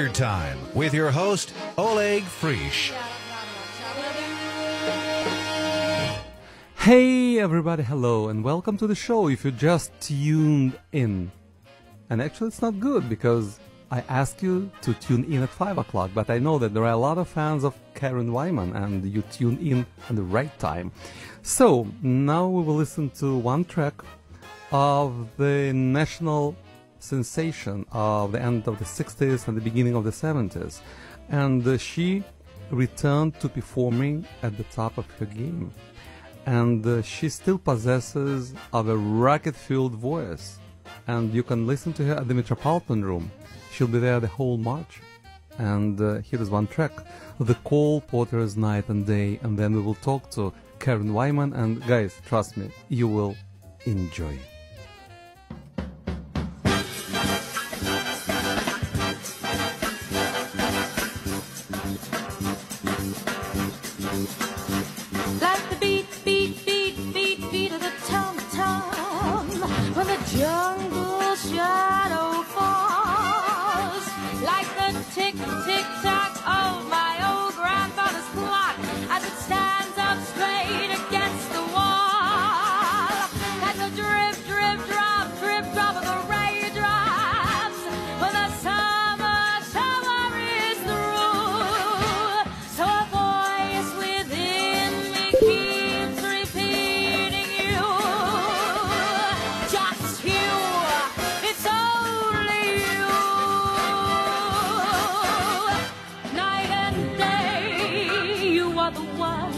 Standard Time with your host, Oleg Frisch. Hey everybody, hello and welcome to the show if you just tuned in. And actually it's not good because I asked you to tune in at 5 o'clock, but I know that there are a lot of fans of KWyman and you tune in at the right time. So now we will listen to one track of the national sensation of the end of the 60s and the beginning of the 70s. And she returned to performing at the top of her game. And she still possesses of a rocket-filled voice. And you can listen to her at the Metropolitan Room. She'll be there the whole March. And here is one track, The Cole Porter's Night and Day. And then we will talk to KWyman. And guys, trust me, you will enjoy. Like the beat, beat, beat, beat, beat of the tom-tom when the jungle shadow falls. Like the tick, tick, tock of my old grandfather's clock as it stands up straight against the wall. Like the drip, drip, drop of the raindrops when the summer is through. So a voice within me keeps repeating you, just you, it's only you. Night and day, you are the one,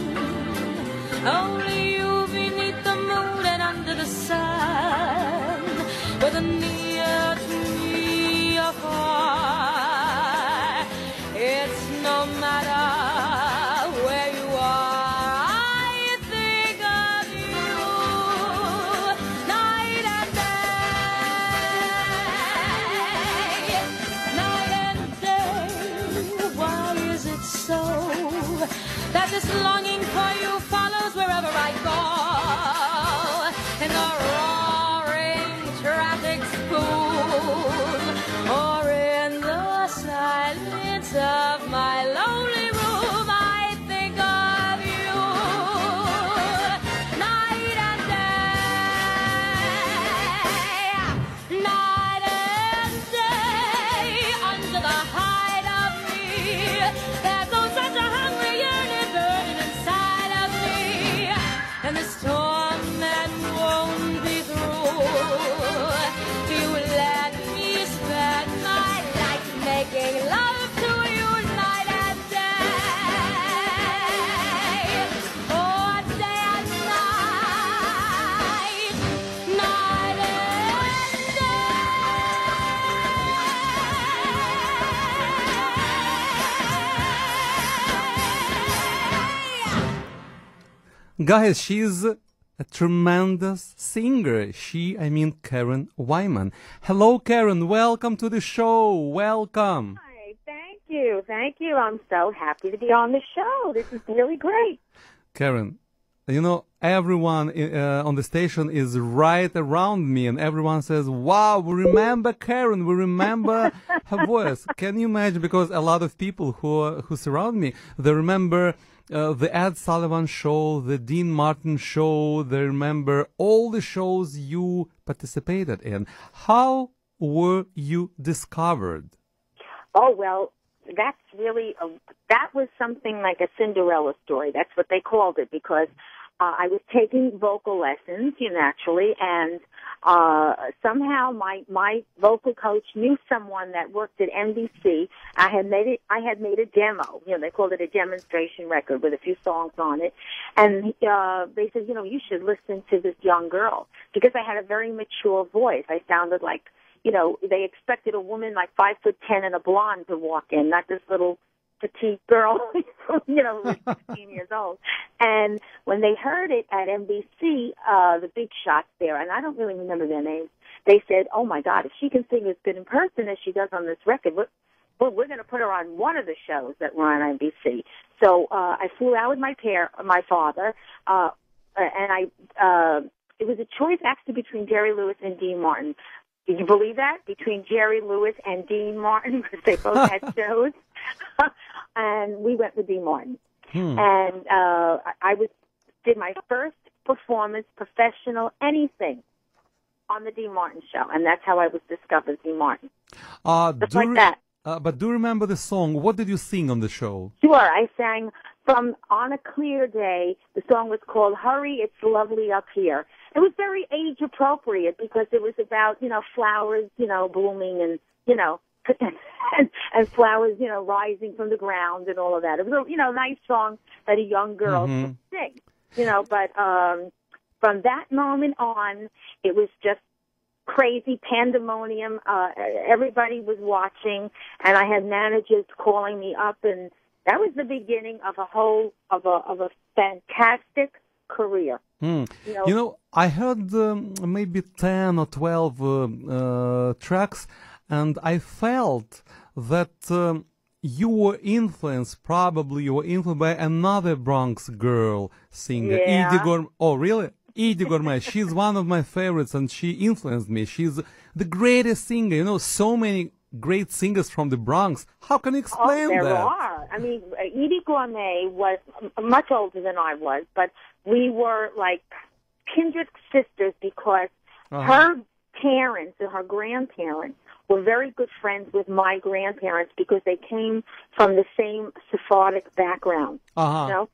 only you beneath the moon and under the sun, whether near to me or far, it's no matter where you are, I think of you night and day, night and day. Why is it so that this longing for you follows wherever I go? In the roaring traffic's boom, or in the silence of my lonely room, I think of you night and day, night and day. Under the hide of me, there goes such a hungry yearning burning inside of me, and this torment won't be through till you let me spend my life making love to you night and day. Oh, day and night, night and day. Guys, she's a tremendous singer. I mean KWyman. Hello, Karen. Welcome to the show. Welcome. Hi, thank you. Thank you. I'm so happy to be on the show. This is really great. Karen, you know, everyone on the station is right around me, and everyone says, wow, we remember Karen, we remember her voice. Can you imagine? Because a lot of people who surround me, they remember the Ed Sullivan Show, the Dean Martin Show, they remember all the shows you participated in. How were you discovered? Oh, well, that's really, that was something like a Cinderella story. That's what they called it, because I was taking vocal lessons, naturally, and somehow my vocal coach knew someone that worked at NBC. I had made a demo. They called it a demonstration record with a few songs on it. And they said, you should listen to this young girl, because I had a very mature voice. I sounded like, they expected a woman like 5'10" and a blonde to walk in, not this little petite girl, who was 16 years old. And when they heard it at NBC, the big shots there, and I don't really remember their names, they said, oh, my God, if she can sing as good in person as she does on this record, we're going to put her on one of the shows that were on NBC. So I flew out with my father, and it was a choice actually between Jerry Lewis and Dean Martin. Did you believe that? Between Jerry Lewis and Dean Martin, because they both had shows. And we went with Dean Martin. And did my first performance, professional, anything, on the Dean Martin show. And that's how I was discovered, Dean Martin. Just like that. But do you remember the song? What did you sing on the show? Sure. I sang from On a Clear Day. The song was called Hurry, It's Lovely Up Here. It was very age appropriate because it was about, flowers, blooming and, and flowers, rising from the ground and all of that. It was a, nice song that a young girl could sing, but from that moment on, it was just crazy pandemonium. Everybody was watching, and I had managers calling me up, and that was the beginning of a fantastic career. I heard maybe 10 or 12 tracks, and I felt that you were influenced by another Bronx girl singer, Yeah. Edie Gourmet. Oh, really? Edie Gourmet. She's one of my favorites, and she influenced me. She's the greatest singer. So many great singers from the Bronx. How can you explain that? There are. I mean, Edie Gourmet was much older than I was, but we were like kindred sisters because her parents and her grandparents were very good friends with my grandparents because they came from the same Sephardic background. And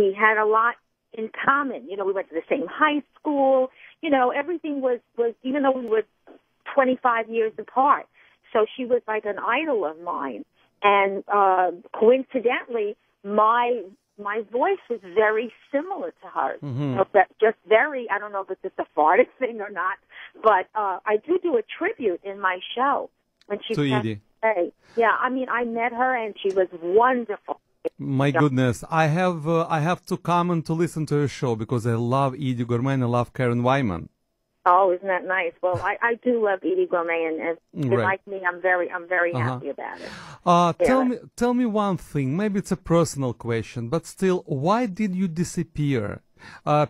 we had a lot in common. We went to the same high school. Everything was even though we were 25 years apart. So she was like an idol of mine. And coincidentally, my voice was very similar to hers. Just very, I don't know if it's a Sephardic thing or not, but I do a tribute in my show when she passed away. Yeah, I mean, I met her and she was wonderful. My goodness, I have to come and to listen to her show because I love Edie Gourmet and I love KWyman. Oh, isn't that nice? Well, I do love Edie Gourmet, and if you like me, I'm very happy about it. Tell me one thing. Maybe it's a personal question, but still, why did you disappear?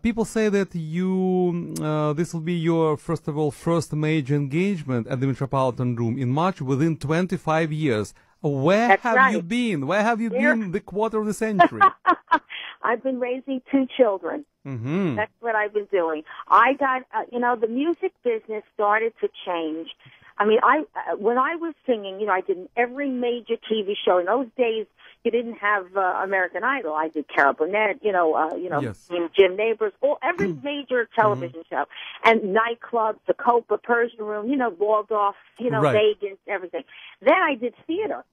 People say that this will be your first major engagement at the Metropolitan Room in March within 25 years. Where have you been? Where have you been the quarter of the century? I've been raising 2 children. That's what I've been doing. I got, the music business started to change. I mean, when I was singing, I did every major TV show. In those days, you didn't have American Idol. I did Carol Burnett, Jim Neighbors, every major television show, and nightclubs, the Copa, Persian Room, Waldorf, Vegas, everything. Then I did theater.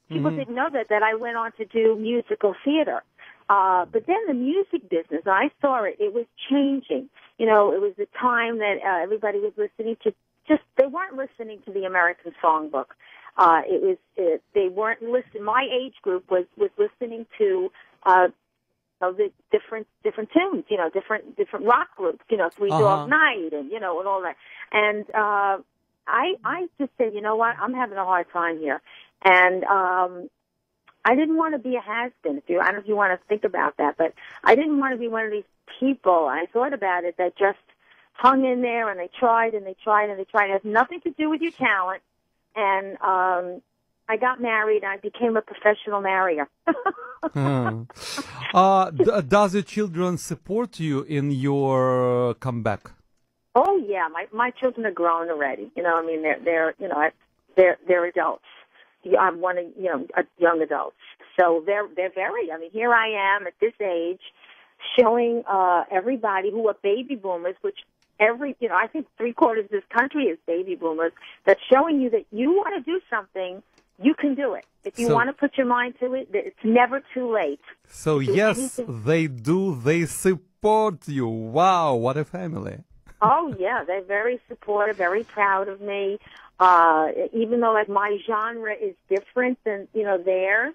People didn't know that I went on to do musical theater. But then the music business, I saw it was changing. It was the time that everybody was listening to they weren't listening to the American songbook. They weren't listening. My age group was listening to, the different tunes, different rock groups, Three Dog Night and, and all that. And, I just said, you know what, I'm having a hard time here. And, I didn't want to be a has-been. I don't know if you want to think about that, but I didn't want to be one of these people. I thought about it that just hung in there and they tried and they tried and they tried. It has nothing to do with your talent. And I got married. I became a professional marrier. Does your children support you in your comeback? Oh yeah, my children are grown already. I mean, they're adults. I'm one of a young adult, so they're very. I mean, here I am at this age, showing everybody who are baby boomers, which I think 3/4 of this country is baby boomers. That's showing you that you want to do something, you can do it. If you want to put your mind to it, it's never too late. So yes, they do. They support you. Wow, what a family! Oh yeah, they're very supportive, very proud of me. Even though like my genre is different than theirs,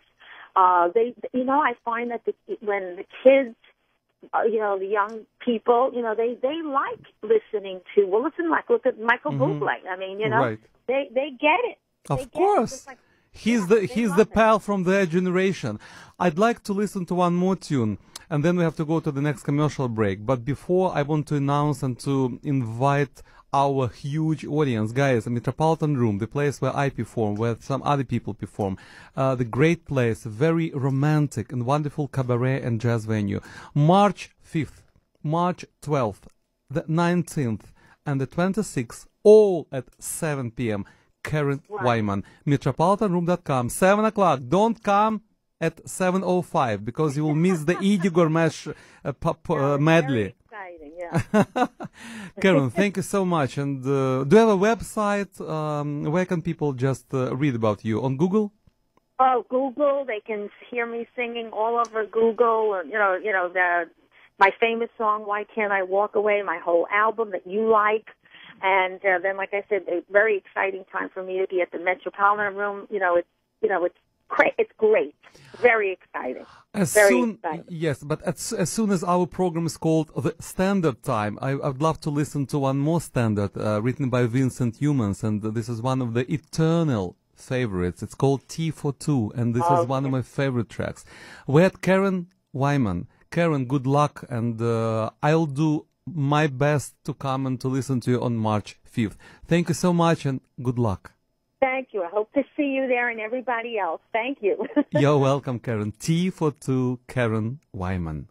I find that when the kids, the young people, they like listening to. Well, look at Michael Bublé. I mean, they get it. Of course. He's the pal from their generation. I'd like to listen to one more tune, and then we have to go to the next commercial break. But before, I want to announce and to invite our huge audience. Guys, the Metropolitan Room, the place where I perform, where some other people perform, the great place, very romantic and wonderful cabaret and jazz venue. March 5th, March 12th, the 19th, and the 26th, all at 7 p.m. KWyman, metropolitanroom.com, 7 o'clock. Don't come at 7:05 because you will miss the Edie Gourmet medley. Exciting, yeah. Karen, thank you so much. And do you have a website? Where can people just read about you? On Google? Oh, Google. They can hear me singing all over Google. My famous song, Why Can't I Walk Away, my whole album that you like. And then, like I said, a very exciting time for me to be at the Metropolitan Room. It's great. It's great. Very exciting. Exciting. Yes, but as soon as our program is called The Standard Time, I would love to listen to one more standard written by Vincent Youmans, and this is one of the eternal favorites. It's called T for Two, and this is one of my favorite tracks. We're at KWyman. Karen, good luck, and I'll do my best to come and to listen to you on March 5th. Thank you so much, and good luck. Thank you. I hope to see you there and everybody else. Thank you. You're welcome, Karen. T for Two, KWyman.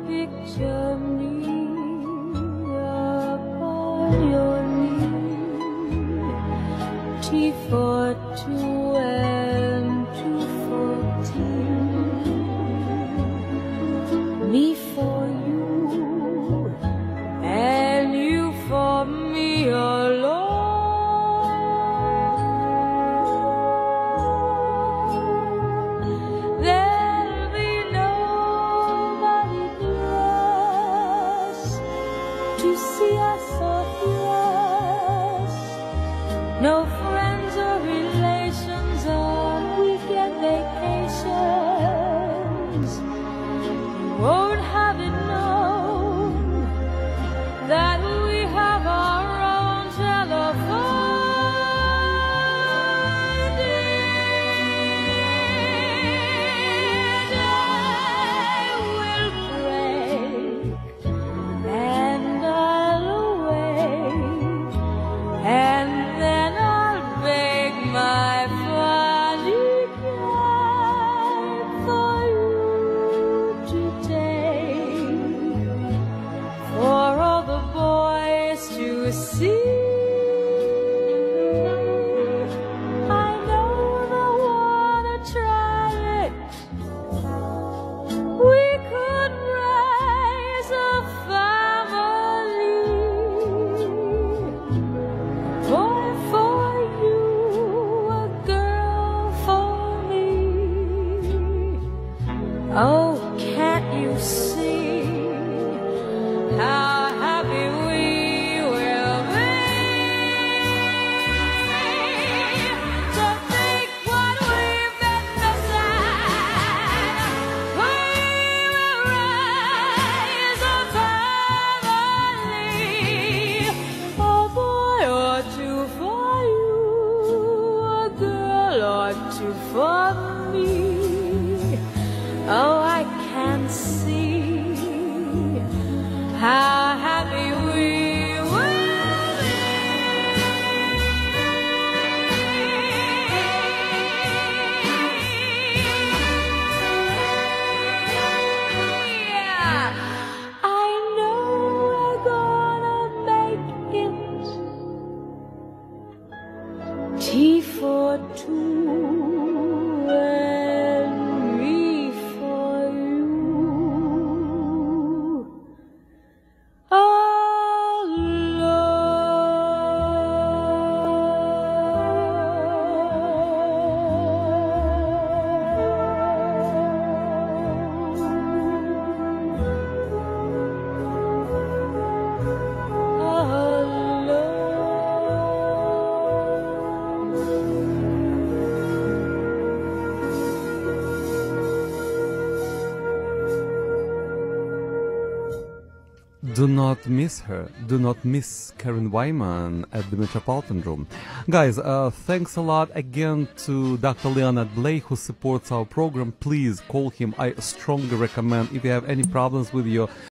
Picture me upon your knee, T for two and 214. Me for you, and you for me alone. There'll be nobody close to see us or hear us. No friends or relations on weekend vacations. Won't have it known that we have our own telephone. And I will break, and I'll awake, and then I'll beg my funny God for you to take, for all the boys to see. I know the water tried it. We could raise a family. Boy for you, a girl for me. Oh, can't you see how happy we will be? To think what we've been missing. We will raise a family. A boy or two for you, a girl or two for me. Oh, I can see how happy we will be. Yeah, I know we're gonna make it. T for two and me for you. Do not miss her. Do not miss KWyman at the Metropolitan Room. Guys, thanks a lot again to Dr. Leonard Blake, who supports our program. Please call him. I strongly recommend, if you have any problems with your